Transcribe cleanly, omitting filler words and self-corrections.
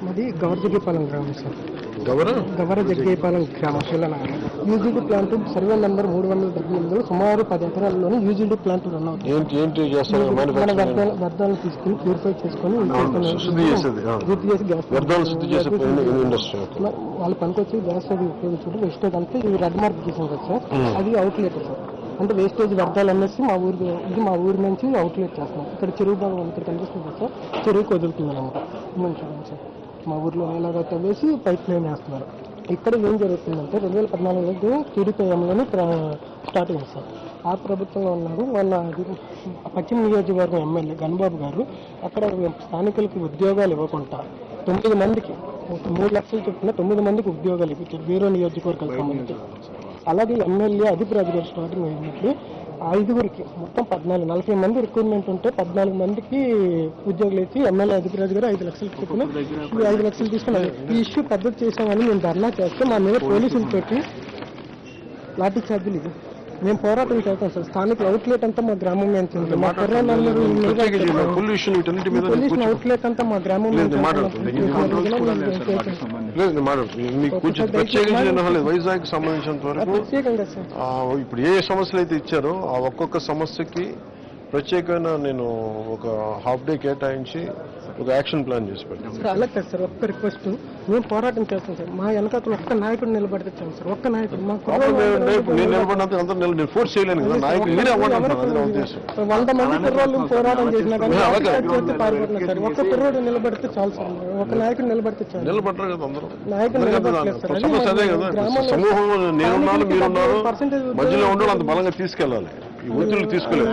మాది గవర్జగ్గేపాలెం గ్రామం సార్. గవర జగ్గేపాలెం గ్రామం శిలనగర్. యూజీడీ ప్లాంట్ సర్వే నెంబర్ 378 సుమారు 10 ఎకరాల్లోనే యూజీడీ ప్లాంట్ రన్ అవుతుంది. మన వ్యర్థాలను తీసుకుని ప్యూరిఫై చేసుకుని వాళ్ళ పనికొచ్చి గ్యాస్ అది ఉపయోగించుకుంటే వేస్టేజ్ అంటే ఇది రెడ్ మార్క్ గీసాం కదా సార్, అది అవుట్లెట్ సార్. అంటే వేస్టేజ్ వ్యర్థాలు అనేసి మా ఊరి నుంచి అవుట్లెట్ చేస్తున్నాం. ఇక్కడ చెరువు భాగం ఇక్కడ కనిపిస్తుంది కదా సార్, చెరువుకి వదులుతుంది అనమాట. చూడండి సార్, మా ఊర్లో ఇలాగ తవ్వేసి పైప్ లైన్ వేస్తున్నారు. ఇక్కడ ఏం జరుగుతుందంటే 2014లో టీడీపీఎంలోనే స్టార్ట్ అయింది సార్. ఆ ప్రభుత్వంలో ఉన్నాడు వాళ్ళ పశ్చిమ నియోజకవర్గం ఎమ్మెల్యే గణబాబు గారు. అక్కడ స్థానికులకి ఉద్యోగాలు ఇవ్వకుండా 9 మందికి 3 లక్షలు చొప్పున 9 మందికి ఉద్యోగాలు ఇప్పించారు వేరే నియోజకవర్గాలకు సంబంధించి. అలాగే ఎమ్మెల్యే అధిపరాజు గారు స్టార్టింగ్ అయినట్లు 5గురికి మొత్తం 40 మంది రిక్రూట్మెంట్ ఉంటే 14 మందికి ఉద్యోగులు ఇచ్చి ఎమ్మెల్యే అధిపరాజు గారు 5 లక్షలు చొప్పున 5 లక్షలు తీసుకున్నారు. ఈ ఇష్యూ పెద్దది చేసామని మేము ధర్నా చేస్తే మా మీద పోలీసులతోటి లాఠీ ఛార్జీలు ఇది మేము పోరాటం చేస్తాం సార్. స్థానిక అవుట్లెట్ అంతా మా గ్రామం నుంచి మా కుర్రాళ్ళందరూ పొల్యూషన్ అవుట్లెట్ అంతా మా గ్రామం వైజాగ్ సంబంధించినంత వరకు ఇప్పుడు ఏ సమస్యలు అయితే ఇచ్చారో ఆ ఒక్కొక్క సమస్యకి ప్రత్యేకమైన నేను ఒక హాఫ్ డే కేటాయించి ఒక యాక్షన్ ప్లాన్ చేసి పెట్టాను సార్. అలాగే సార్, ఒక్క రిక్వెస్ట్, మేము పోరాటం చేస్తాం సార్. మా వెనకాల ఒక్క నాయకుడు నిలబడితే చాలు సార్. ఒక్క నాయకుడు నేను నిలబడినంత అంతా నేను ఫోర్స్ చేయలేను కదా, నాయకుడు మీరే అవ్వండి. 100 మంది కుర్రోళ్ళు పోరాటం చేసినా కానీ పాల్గొంటున్నారు సార్. ఒక్క కుర్రోడు నిలబడితే చాలు సార్. ఒక నాయకుడు నిలబడితే చాలు. నిలబడరు కదా అందరూ, నాయకుడు నిలబడలేదు సార్. అదే కదా సమూహంలో నేనున్నాను మీరున్నారు, మధ్యలో ఉండాలి, అంత బలంగా తీసుకెళ్ళాలి. ఈ ఒత్తిళ్ళు తీసుకోలేదు.